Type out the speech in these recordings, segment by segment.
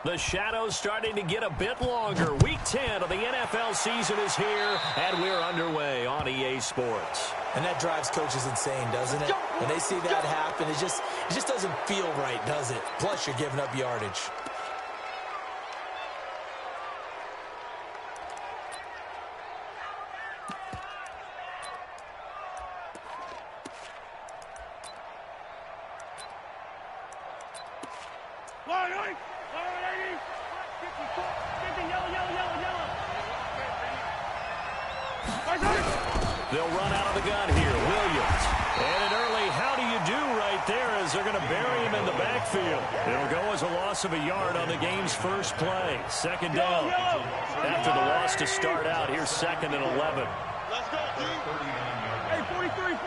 The shadow's starting to get a bit longer. Week 10 of the NFL season is here, and we're underway on EA Sports. And that drives coaches insane, doesn't it? When they see that happen, it just doesn't feel right, does it? Plus, you're giving up yardage. They'll run out of the gun here. Williams. And an early how do you do right there as they're going to bury him in the backfield. It'll go as a loss of a yard on the game's first play. Second down. After the loss to start out, here's 2nd and 11. Let's go, team. Hey, 43, 15.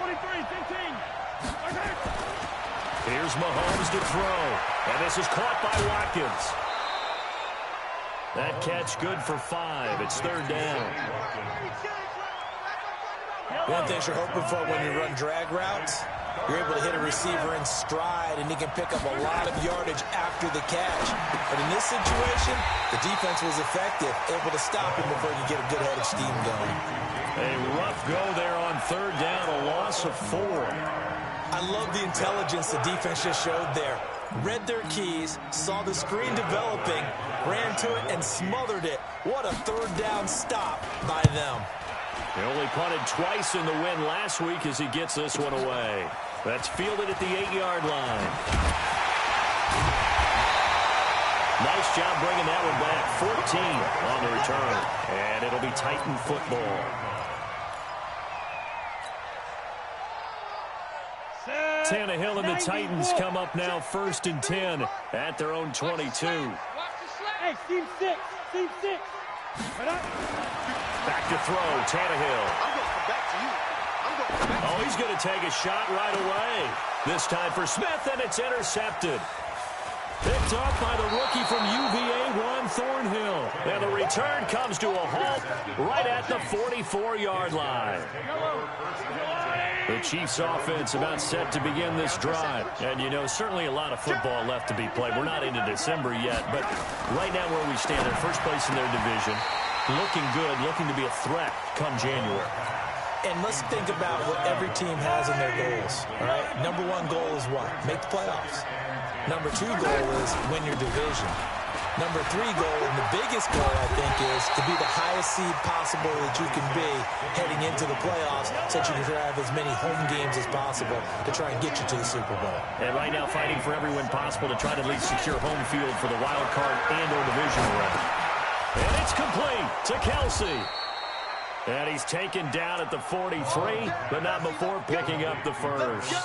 Here's Mahomes to throw. And this is caught by Watkins. That catch good for 5. It's 3rd down. One of the things you're hoping for when you run drag routes, you're able to hit a receiver in stride, and he can pick up a lot of yardage after the catch. But in this situation, the defense was effective, able to stop him before he could get a good head of steam going. A rough go there on 3rd down, a loss of 4. I love the intelligence the defense just showed there. Read their keys, saw the screen developing, ran to it, and smothered it. What a 3rd down stop by them. He only punted twice in the win last week as he gets this one away. That's fielded at the 8-yard line. Nice job bringing that one back. 14 on the return. And it'll be Titan football. Tannehill and the Titans come up now 1st and 10 at their own 22. Hey, Steve 6. Back to throw, Tannehill. Oh, he's going to take a shot right away. This time for Smith, and it's intercepted. Picked off by the rookie from UVA, Juan Thornhill. And the return comes to a halt right at the 44-yard line. The Chiefs offense about set to begin this drive. And, you know, certainly a lot of football left to be played. We're not into December yet, but right now where we stand, in first place in their division, looking good, looking to be a threat come January. And let's think about what every team has in their goals, all right? Number 1 goal is what? Make the playoffs. Number 2 goal is win your division. Number 3 goal, and the biggest goal, I think, is to be the highest seed possible that you can be heading into the playoffs so that you can have as many home games as possible to try and get you to the Super Bowl. And right now fighting for every win possible to try to at least secure home field for the wild card and or divisional round. And it's complete to Kelsey. And he's taken down at the 43, but not before picking up the first.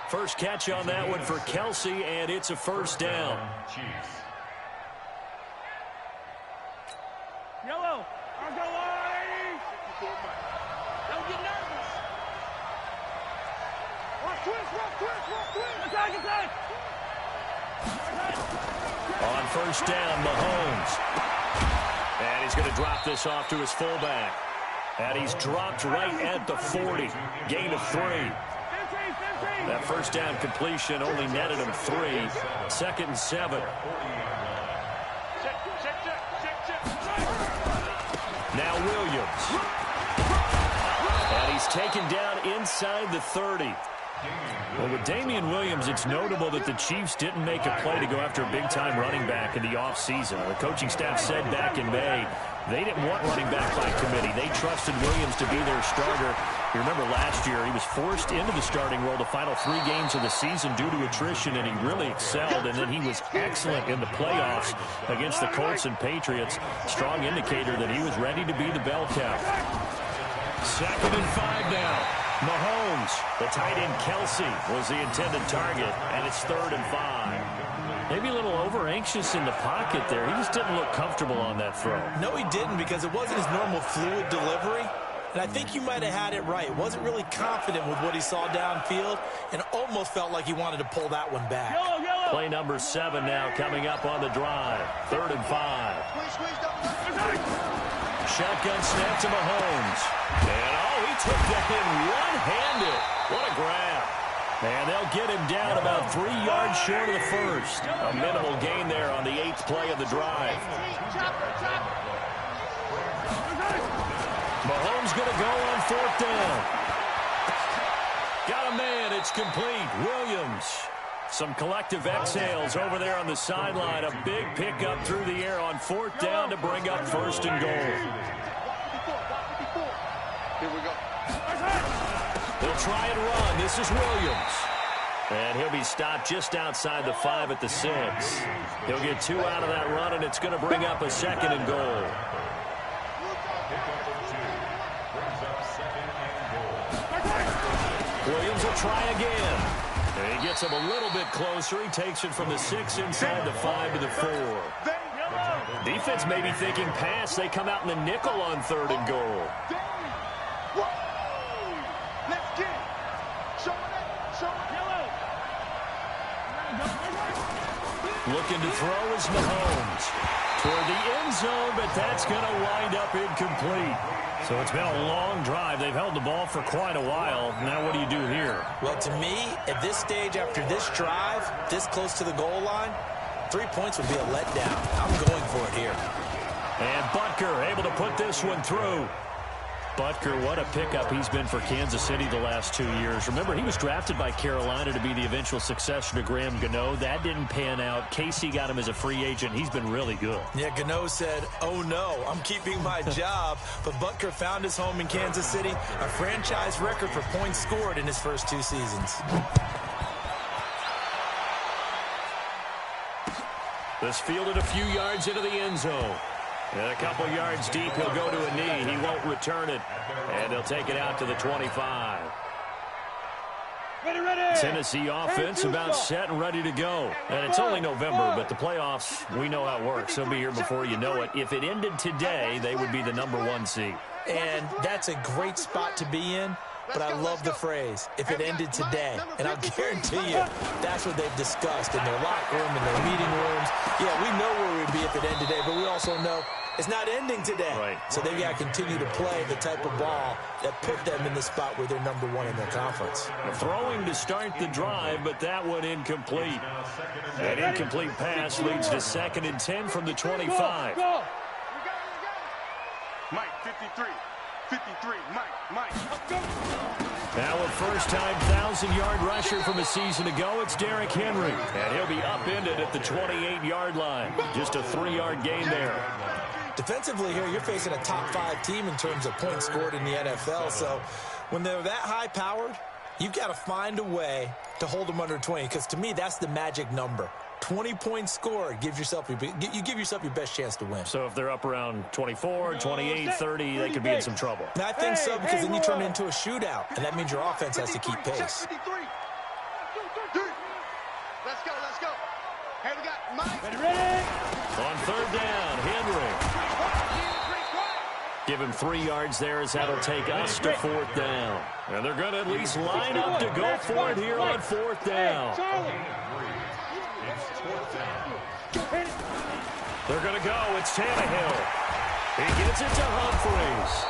First catch on that one for Kelsey, and it's a 1st down. Yellow. I'll go on. Don't get nervous. Watch twist. Attack. On 1st down, Mahomes. And he's going to drop this off to his fullback. And he's dropped right at the 40. Gain of 3. That 1st down completion only netted him 3. 2nd and 7. Now Williams. And he's taken down inside the 30. Well, with Damian Williams, it's notable that the Chiefs didn't make a play to go after a big-time running back in the offseason. The coaching staff said back in May they didn't want running back by committee. They trusted Williams to be their starter. You remember last year he was forced into the starting role the final 3 games of the season due to attrition, and he really excelled. And then he was excellent in the playoffs against the Colts and Patriots. Strong indicator that he was ready to be the bell cow. 2nd and 5 now. Mahomes, the tight end Kelsey was the intended target, and it's 3rd and 5. Maybe a little over-anxious in the pocket there. He just didn't look comfortable on that throw. No, he didn't, because it wasn't his normal fluid delivery. And I think you might have had it right. Wasn't really confident with what he saw downfield and almost felt like he wanted to pull that one back. Play number 7 now coming up on the drive. 3rd and 5. Shotgun snap to Mahomes. And, he took that in one-handed. What a grab. And they'll get him down about 3 yards short of the first. A minimal gain there on the 8th play of the drive. Mahomes going to go on 4th down. Got a man. It's complete. Williams. Some collective exhales over there on the sideline. A big pickup through the air on 4th down to bring up 1st and goal. Here we go. They'll try and run. This is Williams. And he'll be stopped just outside the 5 at the 6. He'll get 2 out of that run, and it's going to bring up a 2nd and goal. Williams will try again. And he gets him a little bit closer. He takes it from the 6 inside the 5 to the 4. Defense may be thinking pass. They come out in the nickel on 3rd and goal. Looking to throw is Mahomes. Toward the end zone, but that's going to wind up incomplete. So it's been a long drive. They've held the ball for quite a while. Now what do you do here? Well, to me, at this stage, after this drive, this close to the goal line, 3 points would be a letdown. I'm going for it here. And Butker able to put this one through. Butker, what a pickup he's been for Kansas City the last 2 years. Remember, he was drafted by Carolina to be the eventual successor to Graham Gano. That didn't pan out. Casey got him as a free agent. He's been really good. Yeah, Gano said, oh no, I'm keeping my job. But Butker found his home in Kansas City, a franchise record for points scored in his first 2 seasons. This fielded a few yards into the end zone. And a couple yards deep, he'll go to a knee. He won't return it. And they'll take it out to the 25. Ready. Tennessee offense about set and ready to go. And it's only November, but the playoffs, we know how it works. They'll be here before you know it. If it ended today, they would be the #1 seed. And that's a great spot to be in. But I love the phrase, if it ended today. And I'll guarantee you, that's what they've discussed in their locker room, in their meeting rooms. Yeah, we know where we'd be if it ended today, but we also know it's not ending today. Right. So they've got to continue to play the type of ball that put them in the spot where they're #1 in their conference. Throwing to start the drive, but that one incomplete. That incomplete pass leads to 2nd and 10 from the 25. Go. Mike, 53. 53, Mike. Now a first-time 1,000-yard rusher from a season ago, it's Derrick Henry. And he'll be upended at the 28-yard line. Just a 3-yard gain there. Defensively here, you're facing a top 5 team in terms of points scored in the NFL. So when they're that high-powered, you've got to find a way to hold them under 20. Because to me, that's the magic number. 20 points scored, you give yourself your best chance to win. So if they're up around 24, 28, 30, they could be in some trouble. And I think so, because then you turn it into a shootout, and that means your offense has to keep pace. Let's go. Hey, we got Mike. Ready. On 3rd down, Henry. Give him 3 yards there as that'll take us to 4th down. And they're going to at least line up to go for it here on 4th down. They're going to go. It's Tannehill. He gets it to Humphries.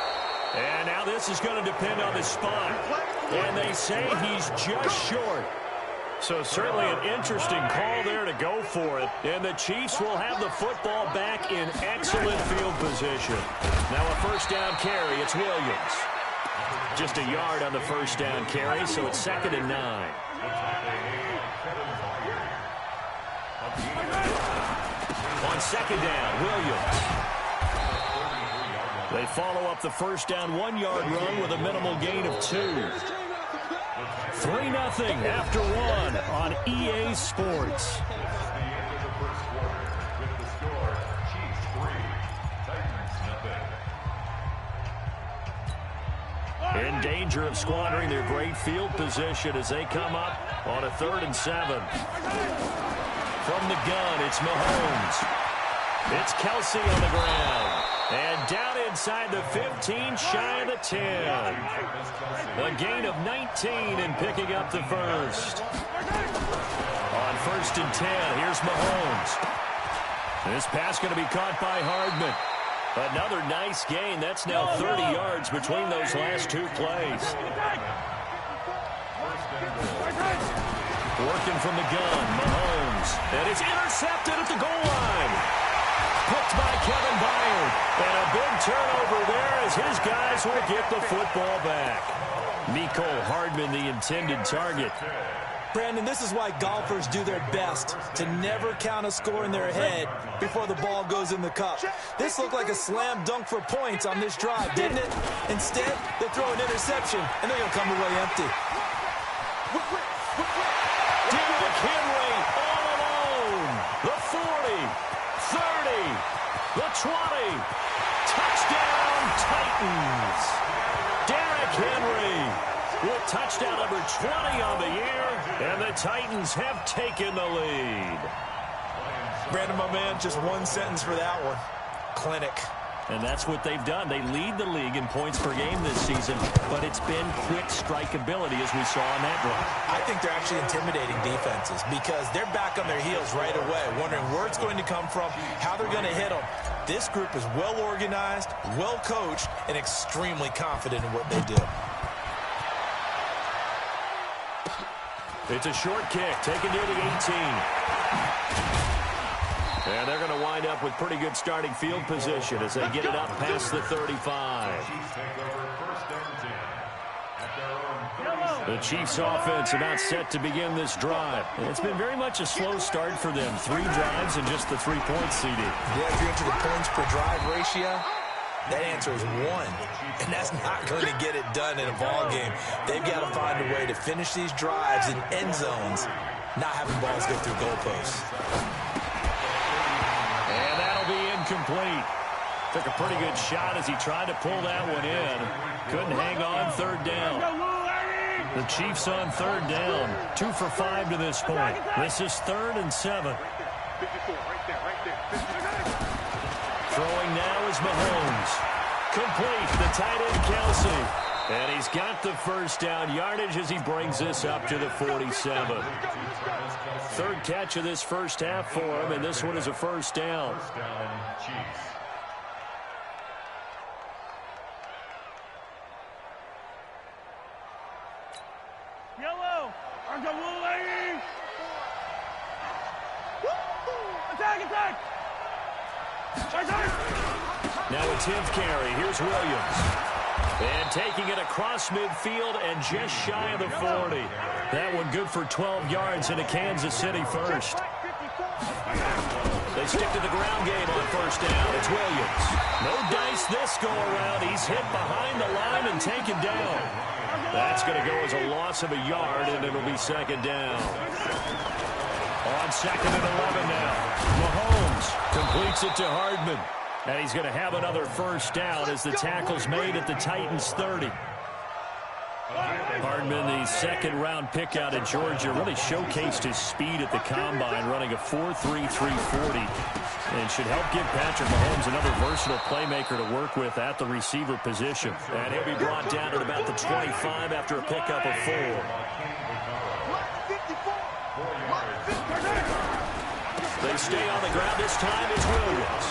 And now this is going to depend on the spot. And they say he's just short. So certainly an interesting call there to go for it. And the Chiefs will have the football back in excellent field position. Now a first down carry. It's Williams. Just a yard on the first down carry, so it's 2nd and 9. On 2nd down, Williams. They follow up the first down 1-yard run with a minimal gain of 2. 3-0 after 1 on EA Sports. In danger of squandering their great field position as they come up on a 3rd and 7. From the gun, it's Mahomes. It's Kelsey on the ground. And down inside the 15, shy of the 10. A gain of 19 and picking up the first. On 1st and 10, here's Mahomes. This pass going to be caught by Hardman. Another nice gain. That's now 30 yards between those last 2 plays. Working from the gun, Mahomes. And it's intercepted at the goal line. Picked by Kevin Byard. And a big turnover there as his guys will get the football back. Mecole Hardman, the intended target. Brandon, this is why golfers do their best to never count a score in their head before the ball goes in the cup. This looked like a slam dunk for points on this drive, didn't it? Instead, they throw an interception, and they're going to come away empty. Derrick Henry all alone. The 40, 30, the 20. Touchdown, Titans. Derrick Henry with touchdown number 20 on the year, and the Titans have taken the lead. Brandon, my man, just one sentence for that one. Clinic. And that's what they've done. They lead the league in points per game this season, but it's been quick strikeability as we saw on that drive. I think they're actually intimidating defenses because they're back on their heels right away, wondering where it's going to come from, how they're going to hit them. This group is well organized, well coached, and extremely confident in what they do. It's a short kick, taken near the 18. And they're going to wind up with pretty good starting field position as they get it up past the 35. The Chiefs offense about set to begin this drive. And it's been very much a slow start for them. 3 drives and just the 3 points, CD. Yeah, if you're into the points per drive ratio, that answer is 1. And that's not going to get it done in a ball game. They've got to find a way to finish these drives in end zones, not having balls go through goalposts. And that'll be incomplete. Took a pretty good shot as he tried to pull that one in. Couldn't hang on, 3rd down. The Chiefs on 3rd down. 2 for 5 to this point. This is 3rd and 7. Throwing now is Mahomes. Complete, the tight end Kelsey. And he's got the first down yardage as he brings this up to the 47. 3rd catch of this first half for him, and this one is a first down. Yellow, on the blue ladies. Attack, attack. Now a 10th carry. Here's Williams. And taking it across midfield and just shy of the 40. That one good for 12 yards into Kansas City first. They stick to the ground game on first down. It's Williams. No dice this go around. He's hit behind the line and taken down. That's going to go as a loss of a yard, and it'll be 2nd down. On 2nd and 11 now. Mahomes completes it to Hardman. And he's going to have another first down as the tackle's made at the Titans' 30. Hardman, the 2nd-round pick out of Georgia, really showcased his speed at the combine, running a 4.33 40. And should help give Patrick Mahomes another versatile playmaker to work with at the receiver position. And he'll be brought down at about the 25 after a pickup of 4. They stay on the ground. This time it's Williams.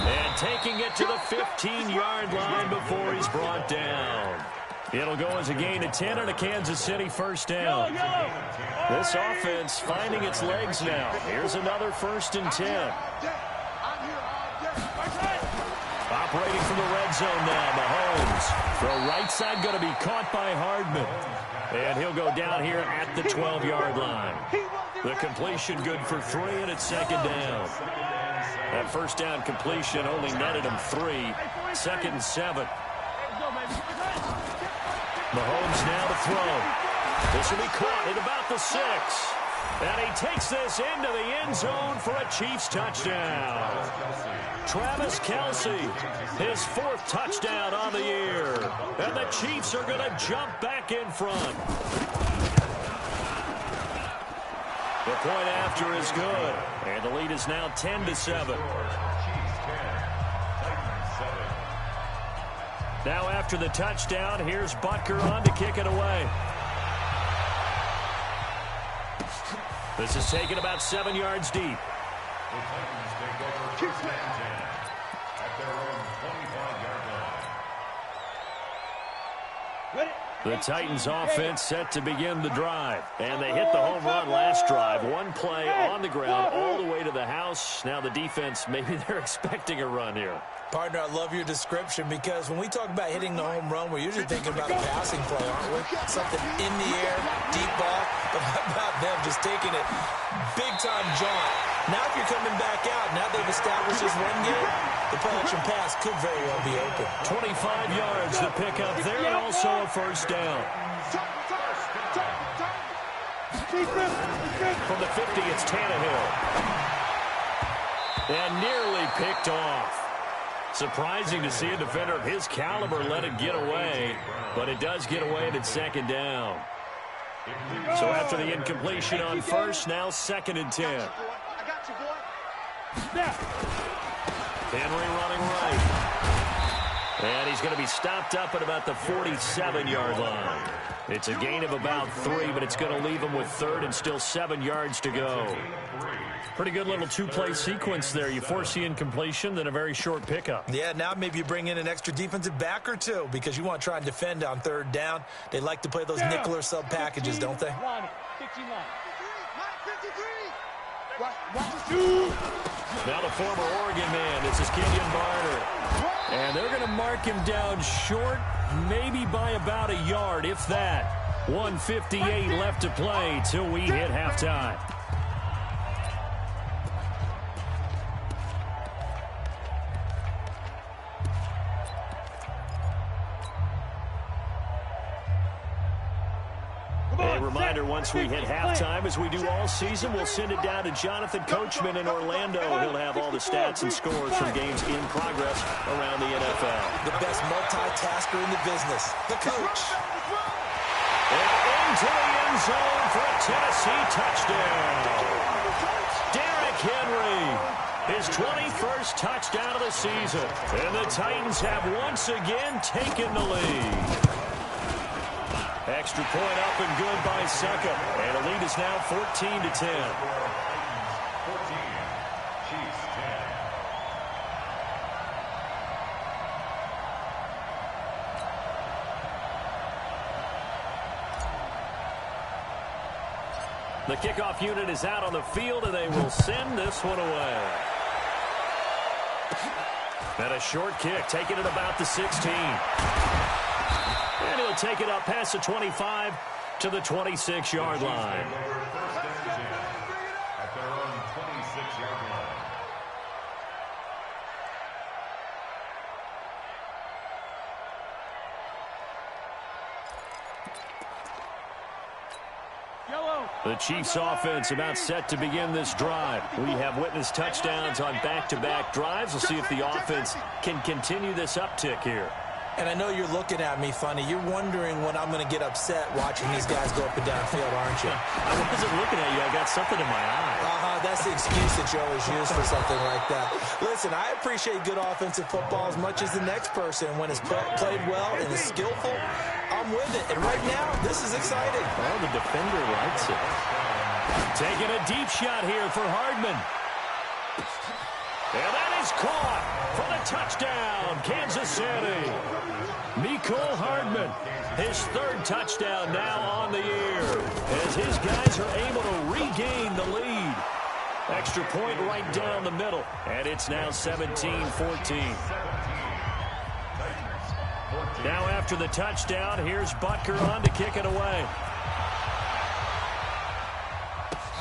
And taking it to the 15-yard line before he's brought down. It'll go as a gain of 10 and a Kansas City first down. This offense finding its legs now. Here's another 1st and 10. Operating from the red zone now, Mahomes. Throw right side going to be caught by Hardman. And he'll go down here at the 12-yard line. The completion good for 3, and it's 2nd down. That first down completion only netted him 3. 2nd and 7. Mahomes now to throw. This will be caught at about the 6. And he takes this into the end zone for a Chiefs touchdown. Travis Kelce, his 4th touchdown on the year. And the Chiefs are going to jump back in front. The point after is good. And the lead is now 10-7. Now after the touchdown, here's Butker on to kick it away. This is taken about 7 yards deep. The Titans take over first and 10 at their own 25-yard line. The Titans offense set to begin the drive. And they hit the home run last drive. One play on the ground all the way to the house. Now the defense, maybe they're expecting a run here. Partner, I love your description because when we talk about hitting the home run, we're usually thinking about a passing play, aren't we? Something in the air, deep ball. But how about them just taking it big-time jaunt? Now if you're coming back out, now they've established this run game, the play-action pass could very well be open. 25 yards to pick up there, and also a first down. From the 50, it's Tannehill. And nearly picked off. Surprising to see a defender of his caliber let it get away, but it does get away and it's second down. So after the incompletion on first, now 2nd and 10. Henry running right. And he's going to be stopped up at about the 47-yard line. It's a gain of about 3, but it's going to leave him with 3rd and still 7 yards to go. Pretty good little two-play sequence there. You force the incompletion, then a very short pickup. Yeah, now maybe you bring in an extra defensive back or two because you want to try and defend on 3rd down. They like to play those nickel or sub packages, don't they? Now the former Oregon man, this is Kenyon Barner. And they're going to mark him down short, maybe by about a yard, if that. 1:58 left to play till we hit halftime. A reminder, once we hit halftime, as we do all season, we'll send it down to Jonathan Coachman in Orlando. He'll have all the stats and scores from games in progress around the NFL. The best multitasker in the business, the coach. And into the end zone for a Tennessee touchdown. Derrick Henry, his 21st touchdown of the season. And the Titans have once again taken the lead. Extra point up and good by Suckup. And the lead is now 14-10. 14, Chiefs 10. The kickoff unit is out on the field, and they will send this one away. And a short kick, taking it about the 16. And he'll take it up past the 25 to the 26-yard line. At their own 26-yard line. The Chiefs offense about set to begin this drive. We have witnessed touchdowns on back-to-back drives. We'll see if the offense can continue this uptick here. And I know you're looking at me funny. You're wondering when I'm going to get upset watching these guys go up and down field, aren't you? I wasn't looking at you. I got something in my eye. That's the excuse that you always use for something like that. Listen, I appreciate good offensive football as much as the next person. When it's played well and is skillful, I'm with it. And right now, this is exciting. Well, the defender likes it. Taking a deep shot here for Hardman. And that is caught for the touchdown, Kansas City. Mecole Hardman, his 3rd touchdown now on the year, as his guys are able to regain the lead. Extra point right down the middle, and it's now 17-14. Now after the touchdown, here's Butker on to kick it away.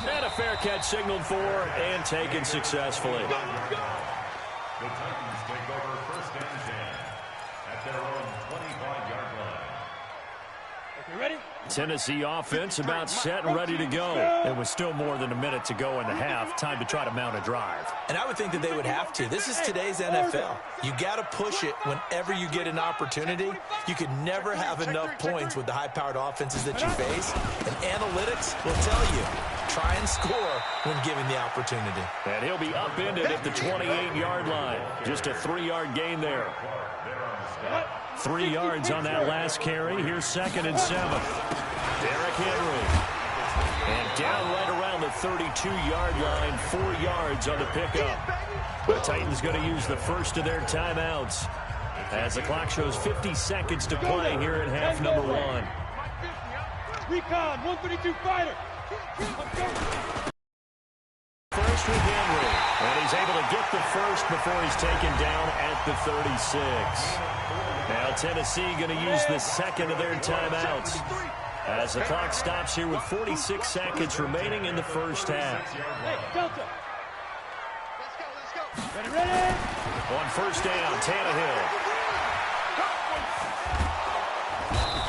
And a fair catch signaled for and taken successfully. The Titans take over 1st and 10 at their own 25-yard line. Okay, ready? Tennessee offense about set and ready to go. It was still more than a minute to go in the half. Time to try to mount a drive. And I would think that they would have to. This is today's NFL. You got to push it whenever you get an opportunity. You can never have enough points with the high-powered offenses that you face. And analytics will tell you, try and score when given the opportunity. And he'll be upended at the 28-yard line. Just a 3-yard gain there. 3 yards on that last carry. Here's 2nd and 7. Derrick Henry. And down right around the 32-yard line. 4 yards on the pickup. The Titans going to use the first of their timeouts. as the clock shows 50 seconds to play here in half number 1. Recon, 132 fighter. First with Henry, and he's able to get the first before he's taken down at the 36. Now Tennessee going to use the second of their timeouts as the clock stops here with 46 seconds remaining in the first half. Hey, Delta. Let's go. Ready? On first down, Tannehill.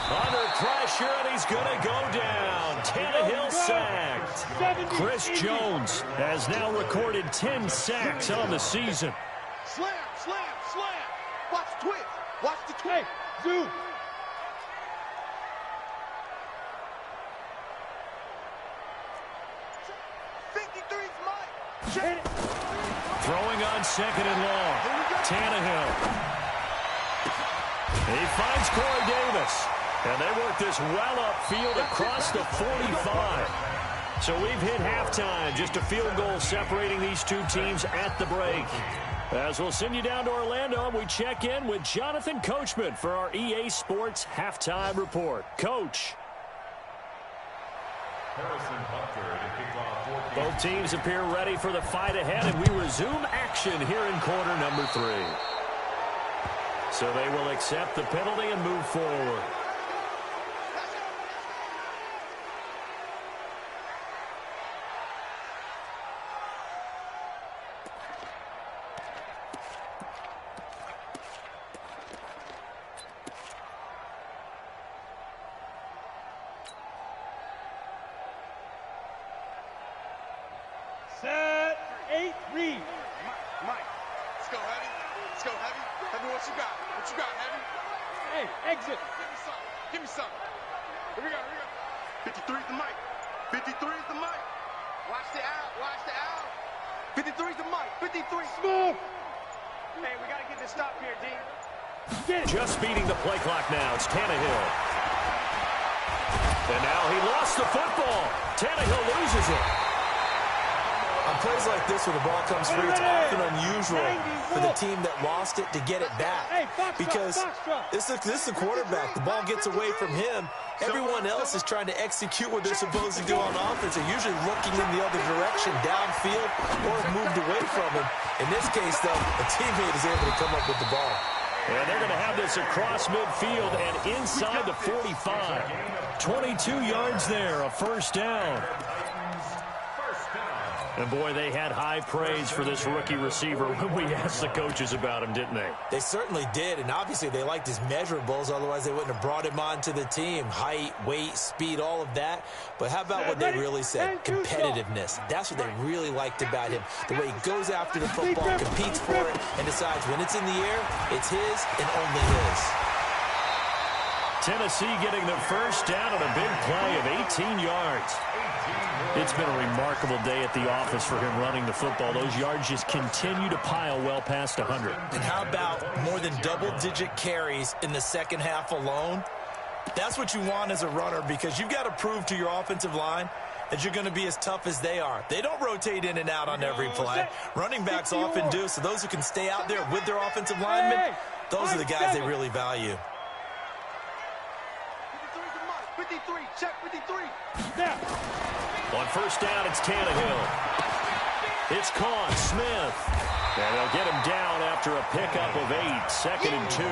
Under pressure, and he's going to go down. Tannehill sacked. Chris Jones has now recorded 10 sacks on the season. Slam. Watch the twist. Watch the twist. Hey, zoom. Throwing on second and long. Tannehill. He finds Corey Davis. And they work this well upfield across the 45. So we've hit halftime. Just a field goal separating these two teams at the break. As we'll send you down to Orlando, we check in with Jonathan Coachman for our EA Sports Halftime Report. Coach. Both teams appear ready for the fight ahead, and we resume action here in quarter number 3. So they will accept the penalty and move forward. Set. 8, read. Mike, let's go heavy. Heavy, what you got? Heavy? Hey, exit. Give me some. Here we go. 53 is the mic. 53 is the mic. Watch the out. 53 is the mic. 53. Smooth. Hey, we got to get this stop here, D. Get it. Just beating the play clock now. It's Tannehill. And now he lost the football. Tannehill loses it. On plays like this where the ball comes free, it's often unusual for the team that lost it to get it back. Because this is the quarterback. The ball gets away from him. Everyone else is trying to execute what they're supposed to do on offense. They're usually looking in the other direction, downfield, or have moved away from him. In this case, though, a teammate is able to come up with the ball. And they're going to have this across midfield and inside the 45. 22 yards there, a first down. And, boy, they had high praise for this rookie receiver when we asked the coaches about him, didn't they? They certainly did, and obviously they liked his measurables. Otherwise, they wouldn't have brought him onto the team. Height, weight, speed, all of that. But how about what they really said? Competitiveness. That's what they really liked about him. The way he goes after the football, competes for it, and decides when it's in the air, it's his and only his. Tennessee getting the first down on a big play of 18 yards. It's been a remarkable day at the office for him running the football. Those yards just continue to pile well past 100. And how about more than double-digit carries in the second half alone? That's what you want as a runner, because you've got to prove to your offensive line that you're going to be as tough as they are. They don't rotate in and out on every play. Running backs often do, so those who can stay out there with their offensive linemen, those are the guys they really value. 53, check 53. Now. On first down, it's Tannehill. It's caught, Smith. And they'll get him down after a pickup of 8, second and 2.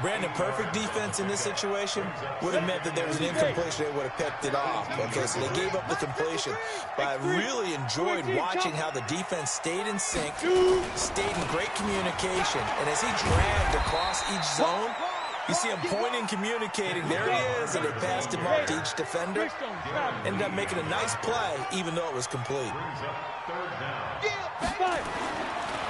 Brandon, perfect defense in this situation would have meant that there was an incompletion. They would have picked it off. Okay, so they gave up the completion. But I really enjoyed watching how the defense stayed in sync, stayed in great communication. And as he dragged across each zone, you see him pointing, communicating. There he is, and they passed him off to each defender. Ended up making a nice play, even though it was complete.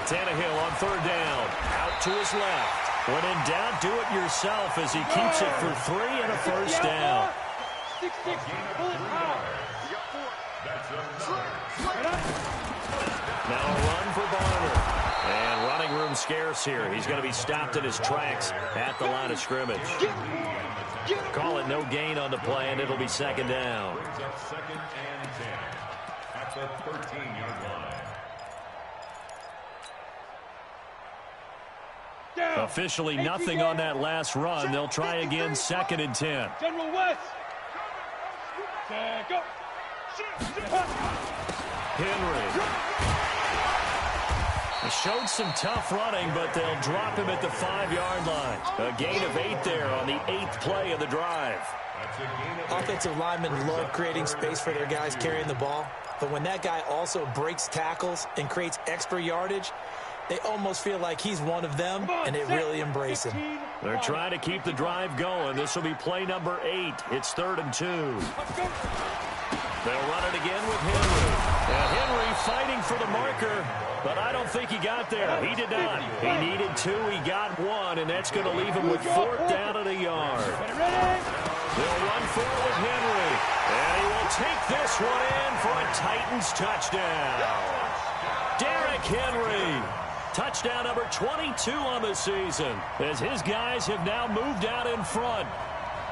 Tannehill on third down. Out to his left. When in doubt, do it yourself as he keeps it for 3 and a first down. 6-6, pull it high. Now a run for Barner. And running room scarce here. He's going to be stopped in his tracks at the line of scrimmage. Call it no gain on the play, and it'll be second down. Second and 10 at the 13-yard line. Officially nothing on that last run. They'll try again, 2nd and 10. General West. Go. Henry. He showed some tough running, but they'll drop him at the 5-yard line. A gain of 8 there on the 8th play of the drive. Offensive linemen love creating space for their guys carrying the ball, but when that guy also breaks tackles and creates extra yardage, they almost feel like he's one of them, and they really embrace him. They're trying to keep the drive going. This will be play number 8. It's 3rd and 2. They'll run it again with Henry. And Henry fighting for the marker, but I don't think he got there. He did not. He needed 2. He got 1, and that's going to leave him with 4th down and a yard. They'll run for it with Henry. And he will take this one in for a Titans touchdown. Derrick Henry. Touchdown number 22 on the season, as his guys have now moved out in front.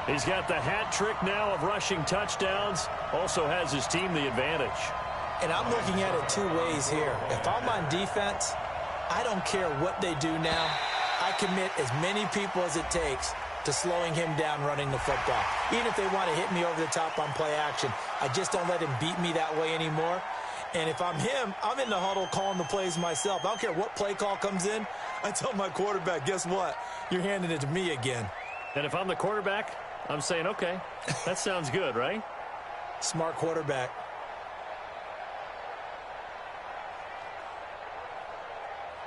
He's got the hat trick now of rushing touchdowns, also has his team the advantage. And I'm looking at it 2 ways here. If I'm on defense, I don't care what they do now. I commit as many people as it takes to slowing him down running the football. Even if they want to hit me over the top on play action, I just don't let him beat me that way anymore. And if I'm him, I'm in the huddle calling the plays myself. I don't care what play call comes in. I tell my quarterback, guess what? You're handing it to me again. And if I'm the quarterback, I'm saying, okay, that sounds good, right? Smart quarterback.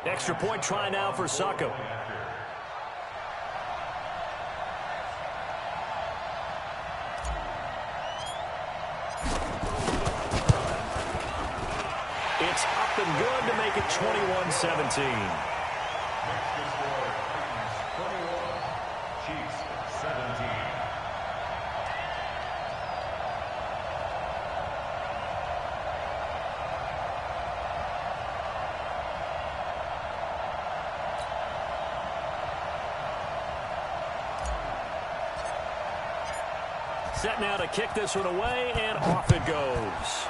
Extra point try now for Succo. It's up and good to make it 21-17. Set now to kick this one away, and off it goes.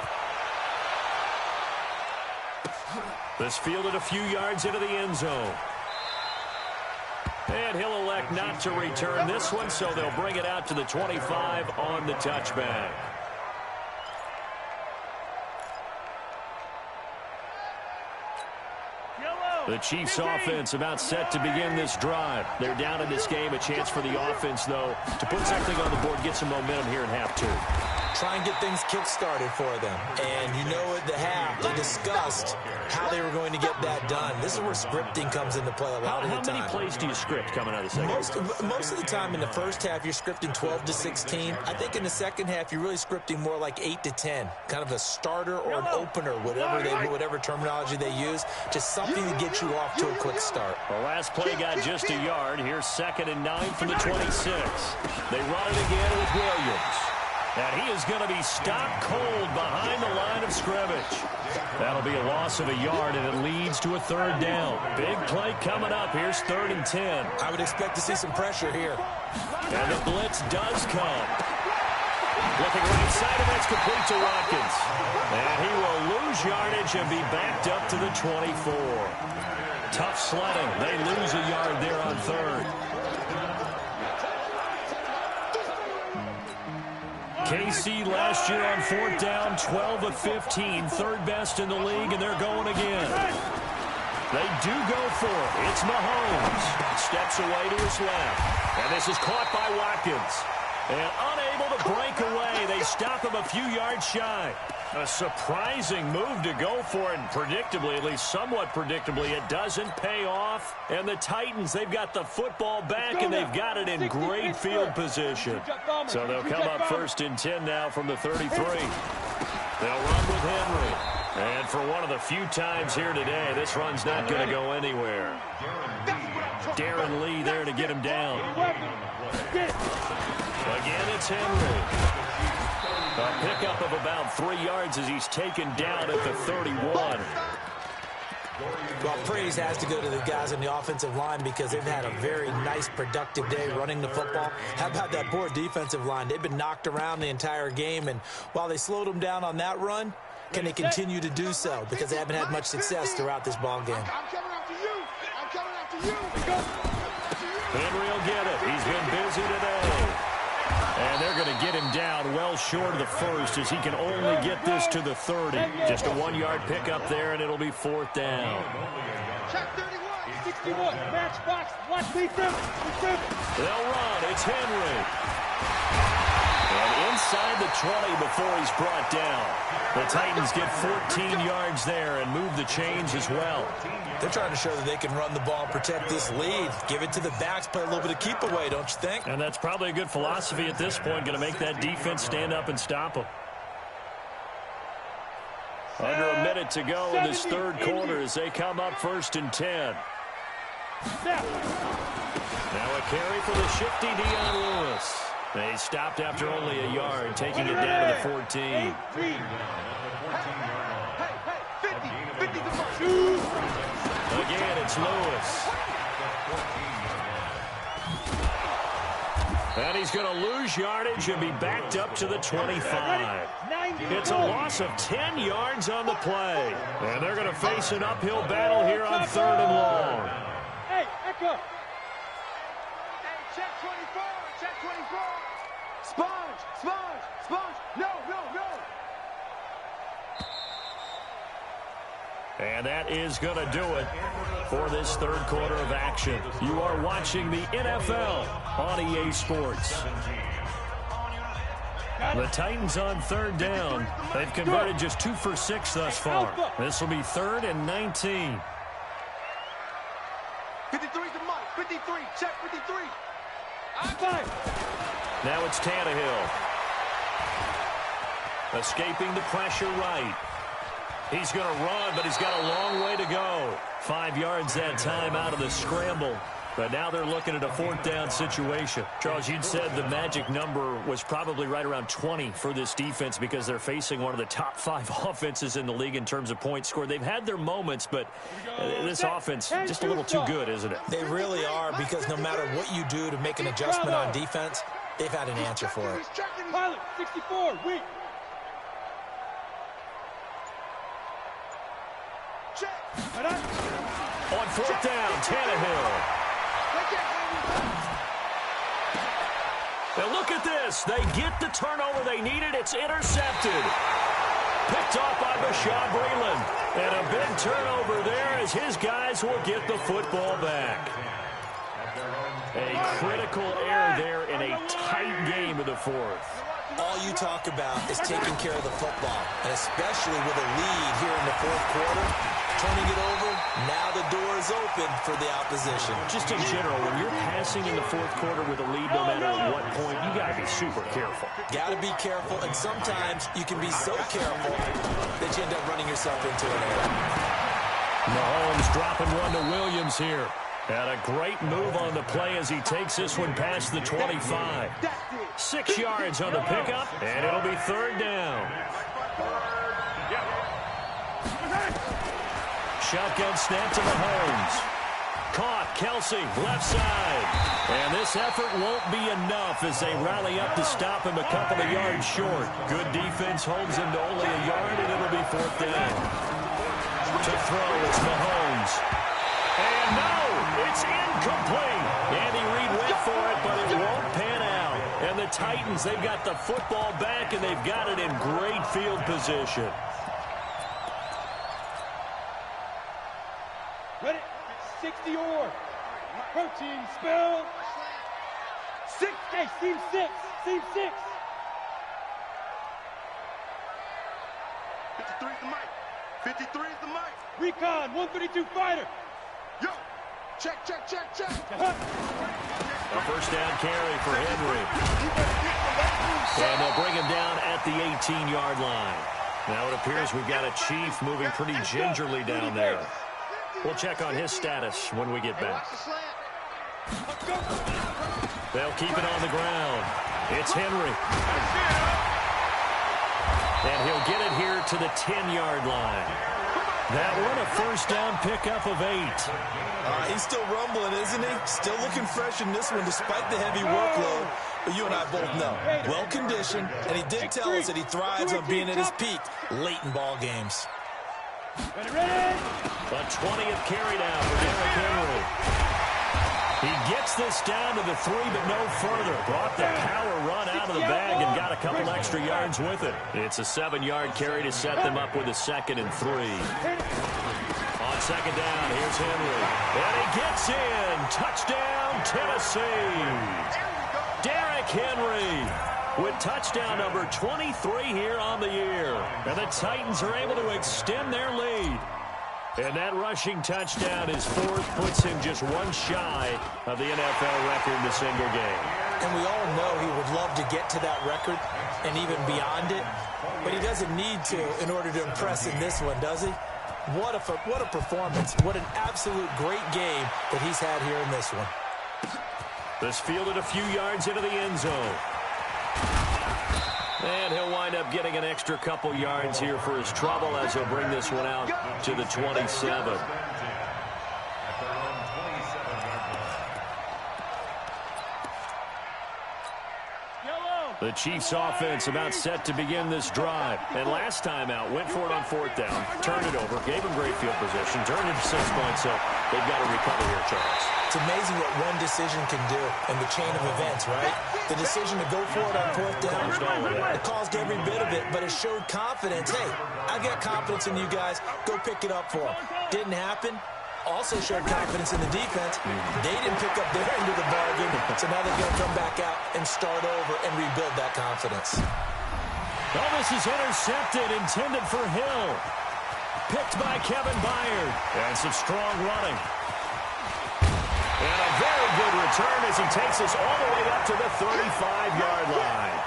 This fielded a few yards into the end zone. And he'll elect not to return this one, so they'll bring it out to the 25 on the touchback. The Chiefs offense about set to begin this drive. They're down in this game. A chance for the offense, though, to put something on the board, get some momentum here in half 2. Try and get things kick-started for them. And you know at the half, they discussed how they were going to get that done. This is where scripting comes into play a lot of the time. How many plays do you script coming out of the second? Most of the time in the first half, you're scripting 12 to 16. I think in the second half, you're really scripting more like 8 to 10. Kind of a starter or an opener, whatever terminology they use. Just something to get you off to a quick start. The last play got just a yard. Here's 2nd and 9 from the 26. They run it again with Williams. And he is going to be stopped cold behind the line of scrimmage. That'll be a loss of a yard, and it leads to a 3rd down. Big play coming up. Here's 3rd and 10. I would expect to see some pressure here. And the blitz does come. Looking right side, and that's complete to Watkins. And he will lose yardage and be backed up to the 24. Tough sledding. They lose a yard there on 3rd. KC last year on 4th down, 12 of 15, 3rd best in the league, and they're going again. They do go for it. It's Mahomes. Steps away to his left. And this is caught by Watkins. And unable to break away, they stop him a few yards shy. A surprising move to go for it, and predictably, at least somewhat predictably, it doesn't pay off. And the Titans, they've got the football back, and they've got it in great field position. So they'll come up 1st and 10 now from the 33. They'll run with Henry. And for one of the few times here today, this run's not going to go anywhere. Darren Lee there to get him down. Again, it's Henry. A pickup of about 3 yards as he's taken down at the 31. Well, praise has to go to the guys on the offensive line because they've had a very nice, productive day running the football. How about that poor defensive line? They've been knocked around the entire game, and while they slowed them down on that run, can they continue to do so? Because they haven't had much success throughout this ball game. I'm coming after you. I'm coming after you. easy today. And they're going to get him down well short of the first as he can only get this to the 30. Just a 1-yard pickup there, and it'll be 4th down. Check 31. 61. Match box. Watch defense. They'll run. It's Henry. And inside the 20 before he's brought down. The Titans get 14 yards there and move the chains as well. They're trying to show that they can run the ball and protect this lead. Give it to the backs, play a little bit of keep away, don't you think? And that's probably a good philosophy at this point, going to make that defense stand up and stop them. Under a minute to go in this third quarter as they come up 1st and 10. Now a carry for the shifty Dion Lewis. They stopped after only a yard, taking it down to the 14. Again, it's Lewis. And he's going to lose yardage and be backed up to the 25. It's a loss of 10 yards on the play. And they're going to face an uphill battle here on 3rd and long. Hey, Echo. Hey, check 24. Check 24. Sponge. No. And that is going to do it for this third quarter of action. You are watching the NFL on EA Sports. The Titans on 3rd down. They've converted just 2 for 6 thus far. This will be 3rd and 19. 53's the mic. 53. Check 53. Now it's Tannehill. Escaping the pressure right. He's going to run, but he's got a long way to go. 5 yards that time out of the scramble. But now they're looking at a 4th down situation. Charles, you'd said the magic number was probably right around 20 for this defense because they're facing one of the top 5 offenses in the league in terms of points scored. They've had their moments, but this offense just a little too good, isn't it? They really are, because no matter what you do to make an adjustment on defense, they've had an answer for it. Pilot, 64, weak. On 4th down, Tannehill. Now look at this. They get the turnover they needed. It's intercepted. Picked off by Bashaud Breeland. And a big turnover there as his guys will get the football back. A critical error there in a tight game of the 4th. All you talk about is taking care of the football, and especially with a lead here in the 4th quarter, turning it over, now the door is open for the opposition. Just in general, when you're passing in the 4th quarter with a lead, no matter at what point, you got to be super careful. Got to be careful, and sometimes you can be so careful that you end up running yourself into an error. Mahomes dropping one to Williams here. And a great move on the play as he takes this one past the 25. 6 yards on the pickup, and it'll be 3rd down. Shotgun snap to Mahomes. Caught, Kelsey, left side. And this effort won't be enough as they rally up to stop him a couple of yards short. Good defense holds him to only a yard, and it'll be 4th down. To throw, it's Mahomes. And no, it's incomplete. Andy Reid went for it, but it won't pan out. And the Titans, they've got the football back, and they've got it in great field position. Ready? 60 or. Protein spill. 6. Hey, seam 6. Seam 6. 53's the mic. 53's the mic. Recon, 132 fighter. Yo, check. A 1st down carry for Henry. And they'll bring him down at the 18-yard line. Now it appears we've got a Chief moving pretty gingerly down there. We'll check on his status when we get back. They'll keep it on the ground. It's Henry. And he'll get it here to the 10-yard line. That one a 1st down pickup of 8. He's still rumbling, isn't he? Still looking fresh in this one despite the heavy workload. But you and I both know, well-conditioned, and he did tell us that he thrives on being at his peak late in ball games. Ready? The 20th carry down for Derrick Henry. He gets this down to the 3, but no further. Brought the power run out of the bag and got a couple extra yards with it. It's a 7-yard carry to set them up with a 2nd and 3. On 2nd down, here's Henry. And he gets in. Touchdown, Tennessee. Derrick Henry with touchdown number 23 here on the year. And the Titans are able to extend their lead. And that rushing touchdown is 4th, puts him just one shy of the NFL record in a single game. And we all know he would love to get to that record and even beyond it, but he doesn't need to in order to impress in this one, does he? What a performance. What an absolute great game that he's had here in this one. This fielded a few yards into the end zone. And he'll wind up getting an extra couple yards here for his trouble as he'll bring this one out to the 27. The Chiefs offense about set to begin this drive. And last time out, went for it on 4th down, turned it over, gave him great field position, turned it to 6 points, so they've got to recover here, Charles. It's amazing what one decision can do in the chain of events, right? The decision to go for it on 4th down, it caused every bit of it, but it showed confidence. Hey, I got confidence in you guys. Go pick it up for them. Didn't happen. Also showed confidence in the defense. They didn't pick up their end of the bargain, so now they're going to come back out and start over and rebuild that confidence. Oh, this is intercepted, intended for Hill. Picked by Kevin Byard. And some strong running. And a very good return as he takes us all the way up to the 35-yard line.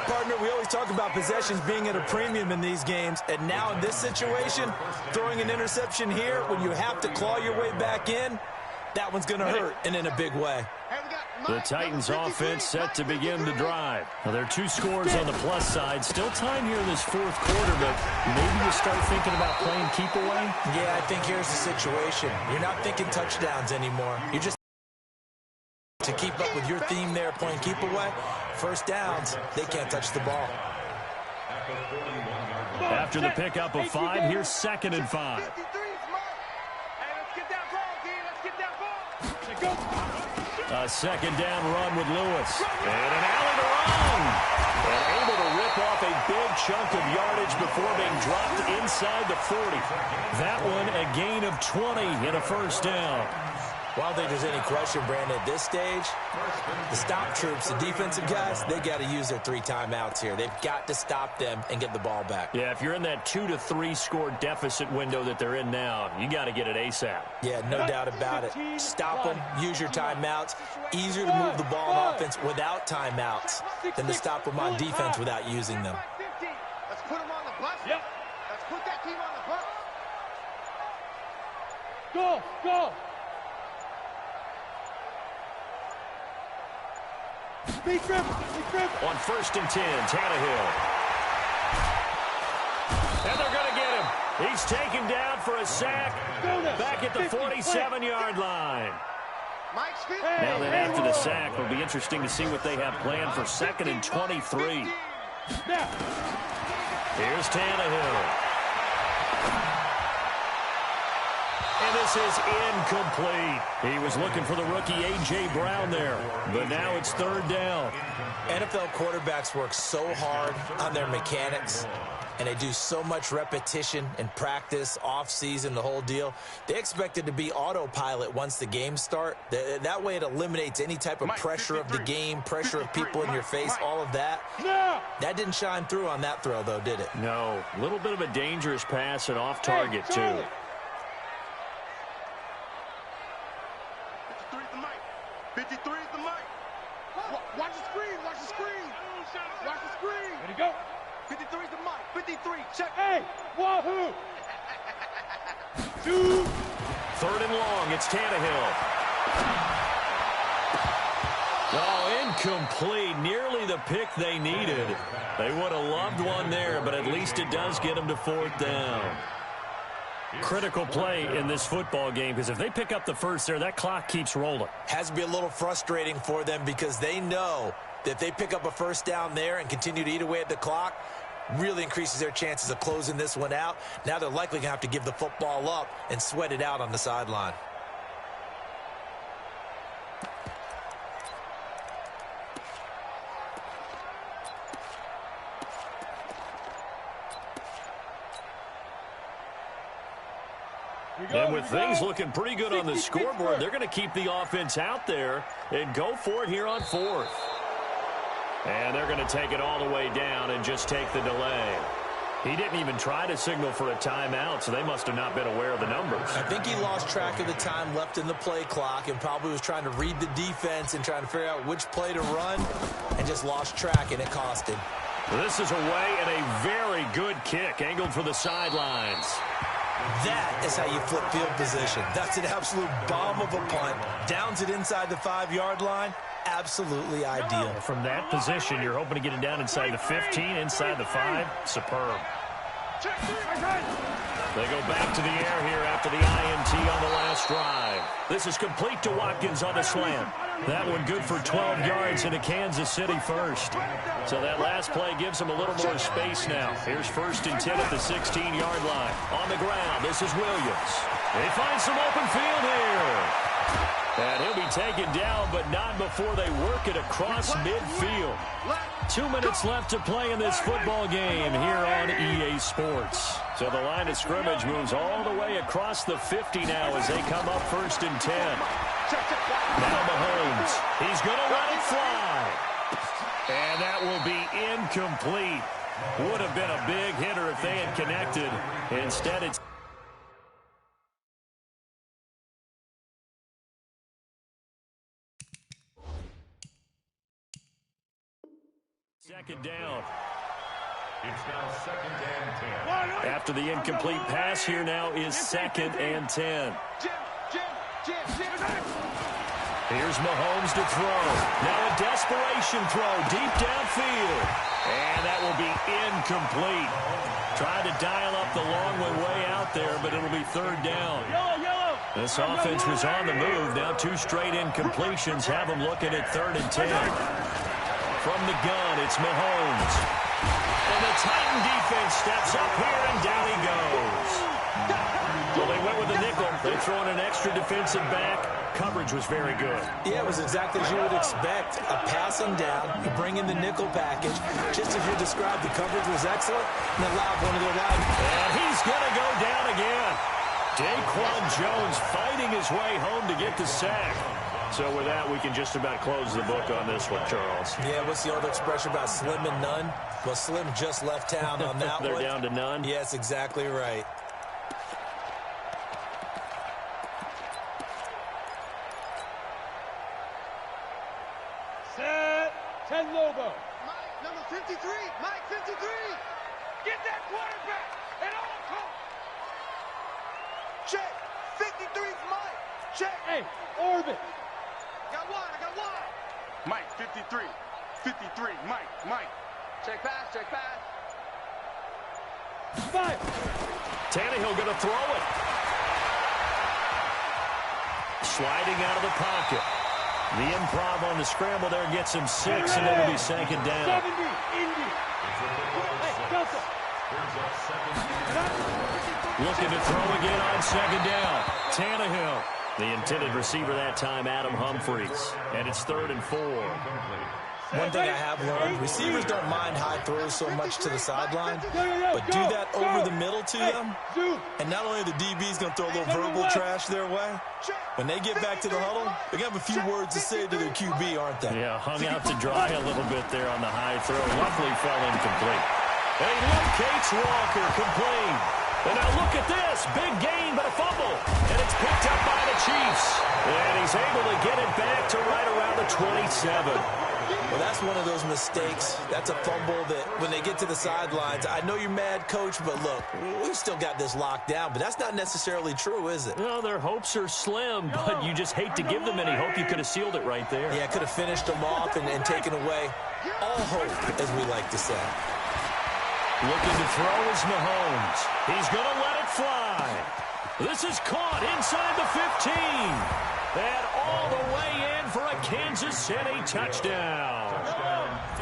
Partner, we always talk about possessions being at a premium in these games, and now in this situation, throwing an interception here when you have to claw your way back in, that one's going to hurt, and in a big way. The Titans offense set to begin the drive. Well, there are 2 scores on the plus side. Still time here in this 4th quarter, but maybe you start thinking about playing keep away? Yeah, I think here's the situation. You're not thinking touchdowns anymore. You're just to keep up with your theme there, playing keep away. 1st downs, they can't touch the ball. After the pickup of 5, here's 2nd and 5. A 2nd down run with Lewis. And an alley to run. And able to rip off a big chunk of yardage before being dropped inside the 40. That one a gain of 20 and a 1st down. Well, I don't think there's any question, Brandon, at this stage, the stop troops, the defensive guys, they got to use their 3 timeouts here. They've got to stop them and get the ball back. Yeah, if you're in that 2 to 3 score deficit window that they're in now, you got to get it ASAP. Yeah, no doubt about it. Stop them, use your timeouts. Easier to move the ball on offense without timeouts than to stop them on defense without using them. Let's put them on the bus. Yep. Let's put that team on the bus. Go! Big grip. On 1st and 10, Tannehill. And they're going to get him. He's taken down for a sack back at the 47-yard line. Now then, after the sack, it'll be interesting to see what they have planned for 2nd and 23. Here's Tannehill. And this is incomplete. He was looking for the rookie A.J. Brown there, but now it's 3rd down. NFL quarterbacks work so hard on their mechanics, and they do so much repetition and practice, off-season, the whole deal. They expect it to be autopilot once the games start. That way it eliminates any type of pressure of the game, pressure of people in your face, all of that. That didn't shine through on that throw, though, did it? No. A little bit of a dangerous pass and off target, too. 53 is the mic. Watch the screen. Watch the screen. Watch the screen. Ready to go. 53 is the mic. 53. Check. Hey, wahoo. 2. 3rd and long. It's Tannehill. Oh, incomplete. Nearly the pick they needed. They would have loved one there, but at least it does get them to 4th down. Critical play in this football game, because if they pick up the 1st there, that clock keeps rolling. Has to be a little frustrating for them because they know that if they pick up a 1st down there and continue to eat away at the clock, really increases their chances of closing this one out. Now they're likely going to have to give the football up and sweat it out on the sideline. And with things looking pretty good on the scoreboard, they're going to keep the offense out there and go for it here on 4th. And they're going to take it all the way down and just take the delay. He didn't even try to signal for a timeout, so they must have not been aware of the numbers. I think he lost track of the time left in the play clock and probably was trying to read the defense and trying to figure out which play to run and just lost track, and it cost him. This is away and a very good kick angled for the sidelines. That is how you flip field position. That's an absolute bomb of a punt. Downs it inside the 5-yard line. Absolutely ideal. From that position, you're hoping to get it down inside the 15, inside the 5. Superb. They go back to the air here after the INT on the last drive. This is complete to Watkins on the slant. That one good for 12 yards into Kansas City first. So that last play gives them a little more space now. Here's 1st and 10 at the 16-yard line. On the ground, this is Williams. They find some open field here. And he'll be taken down, but not before they work it across midfield. 2 minutes left to play in this football game here on EA Sports. So the line of scrimmage moves all the way across the 50 now as they come up 1st and 10. Now Mahomes. He's going to let it fly. And that will be incomplete. Would have been a big hitter if they had connected. Instead, it's second down. It's now 2nd and 10. After the incomplete pass, here now is 2nd and 10. Here's Mahomes to throw. Now a desperation throw deep downfield. And that will be incomplete. Tried to dial up the long way out there, but it'll be 3rd down. This offense was on the move. Now 2 straight incompletions have them looking at 3rd and 10. From the gun, it's Mahomes. And the Titan defense steps up here, and down he goes. Well, they went with the nickel. They throw in an extra defensive back. Coverage was very good. Yeah, it was exactly as you would expect. A passing down, you bring in the nickel package. Just as you described, the coverage was excellent, and allowed one of their line. And he's going to go down again. Daquan Jones fighting his way home to get the sack. So with that, we can just about close the book on this one, Charles. Yeah, what's the old expression about slim and none? Well, Slim just left town on that They're one. down to none? Yes, exactly right. Set. 10 Lobo. Mike, number 53. Mike, 53. Get that quarterback. And all come. Check. 53's Mike. Check. Hey, orbit. Got one. I got one. Mike, 53. 53. Mike. Check pass. Check pass. 5. Tannehill going to throw it. Sliding out of the pocket. The improv on the scramble there gets him 6, and it'll be 2nd down. 70. Indy. Hey, Delta. Looking to throw again on 2nd down. Tannehill. The intended receiver that time, Adam Humphries. And it's 3rd and 4. One thing I have learned, receivers don't mind high throws so much to the sideline, but do that over the middle to them, and not only are the DBs going to throw a little verbal trash their way, when they get back to the huddle, they're going to have a few words to say to their QB, aren't they? Yeah, hung out to dry a little bit there on the high throw. Luckily fell incomplete. And he locates Walker, complete. And now look at this. Big gain, but a fumble. And it's picked up by the Chiefs. And he's able to get it back to right around the 27. Well, that's one of those mistakes. That's a fumble that when they get to the sidelines, I know you're mad, Coach, but look, we've still got this locked down. But that's not necessarily true, is it? Well, their hopes are slim, but you just hate to give them any hope. You could have sealed it right there. Yeah, could have finished them off and taken away all hope, as we like to say. Looking to throw is Mahomes. He's going to let it fly. This is caught inside the 15. And all the way in for a Kansas City touchdown.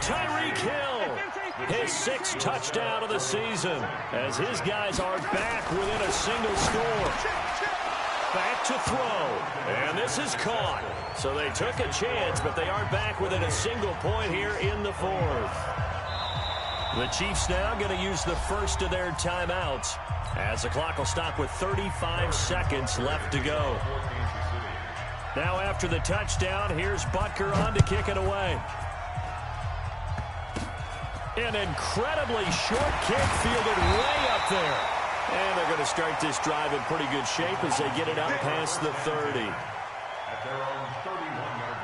Tyreek Hill, his 6th touchdown of the season, as his guys are back within a single score. Back to throw, and this is caught. So they took a chance, but they are back within a single point here in the 4th. The Chiefs now going to use the first of their timeouts as the clock will stop with 35 seconds left to go. Now after the touchdown, here's Butker on to kick it away. An incredibly short kick fielded way up there. And they're going to start this drive in pretty good shape as they get it out past the 30. At their own 31-yard line.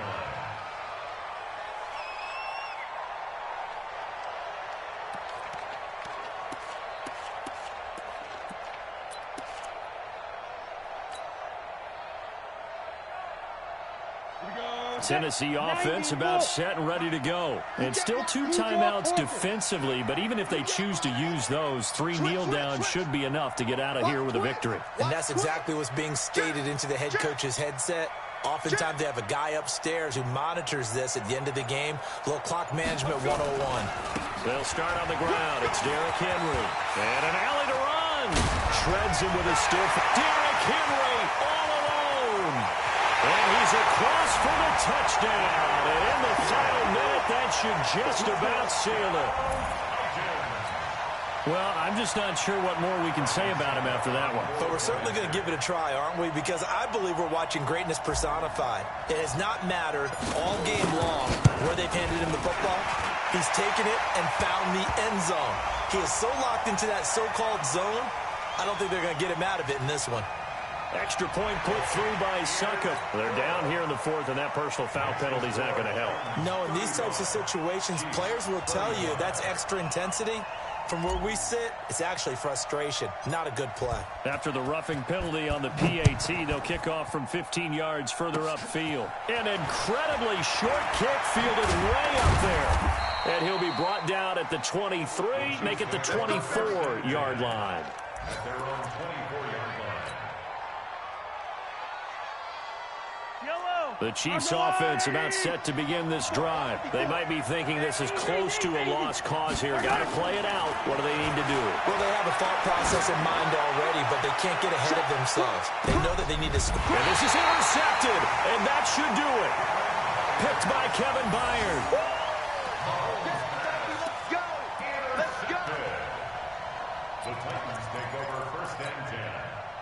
Tennessee offense about set and ready to go. And still 2 timeouts defensively, but even if they choose to use those, 3 kneel downs should be enough to get out of here with a victory. And that's exactly what's being stated into the head coach's headset. Oftentimes they have a guy upstairs who monitors this at the end of the game. A little clock management 101. They'll start on the ground. It's Derrick Henry. And an alley to run. Shreds him with a stiff. Derrick Henry all alone. And he's across for the touchdown. And in the final minute, that should just about seal it. Well, I'm just not sure what more we can say about him after that one. But we're certainly going to give it a try, aren't we? Because I believe we're watching greatness personified. It has not mattered all game long where they've handed him the football. He's taken it and found the end zone. He is so locked into that so-called zone, I don't think they're going to get him out of it in this one. Extra point put through by Succop. They're down here in the 4th, and that personal foul penalty is not going to help. No, in these types of situations, players will tell you that's extra intensity. From where we sit, it's actually frustration. Not a good play. After the roughing penalty on the PAT, they'll kick off from 15 yards further upfield. An incredibly short kick fielded way up there. And he'll be brought down at the 23, make it the 24-yard line. At their own 24-yard line. The Chiefs offense about set to begin this drive. They might be thinking this is close to a lost cause here. Got to play it out. What do they need to do? Well, they have a thought process in mind already, but they can't get ahead of themselves. They know that they need to score. And this is intercepted, and that should do it. Picked by Kevin Byard. Let's go. The Titans take over 1st and 10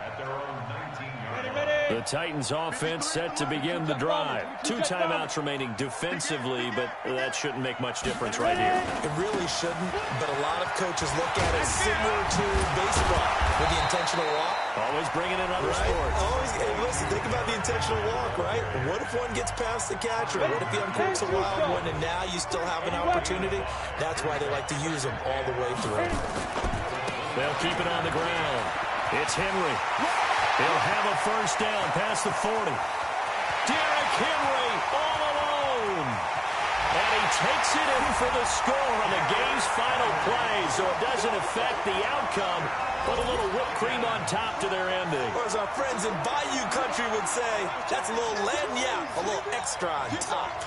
at their own 19-yard line. The Titans offense set to begin the drive. 2 timeouts remaining defensively, but that shouldn't make much difference right here. It really shouldn't, but a lot of coaches look at it similar to baseball with the intentional walk. Always bringing in other Right? sports. Always, hey, listen, think about the intentional walk, right? What if one gets past the catcher? What if he uncorks a wild one and now you still have an opportunity? That's why they like to use them all the way through. They'll keep it on the ground. It's Henry. He'll have a first down past the 40. Derrick Henry all alone. And he takes it in for the score on the game's final play, so it doesn't affect the outcome, but a little whipped cream on top to their ending. Or as our friends in Bayou Country would say, that's a little lagniappe, a little extra on top.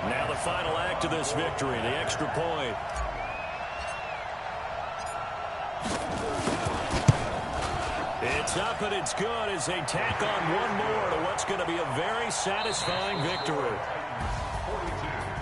Now the final act of this victory, the extra point. It's up and it's good as they tack on one more to what's going to be a very satisfying victory.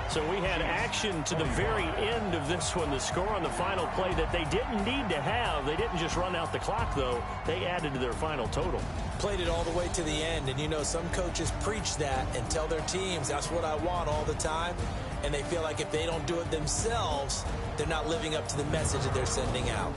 So we had action to the very end of this one, the score on the final play that they didn't need to have. They didn't just run out the clock, though. They added to their final total. Played it all the way to the end, and you know some coaches preach that and tell their teams that's what I want all the time, and they feel like if they don't do it themselves, they're not living up to the message that they're sending out.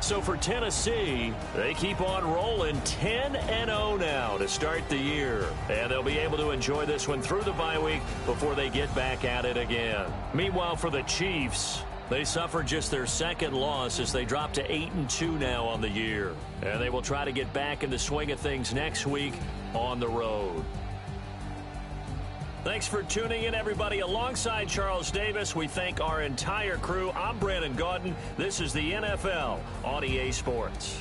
So for Tennessee, they keep on rolling 10-0 now to start the year. And they'll be able to enjoy this one through the bye week before they get back at it again. Meanwhile, for the Chiefs, they suffered just their second loss as they drop to 8-2 now on the year. And they will try to get back in the swing of things next week on the road. Thanks for tuning in, everybody. Alongside Charles Davis, we thank our entire crew. I'm Brandon Gaudin. This is the NFL on EA Sports.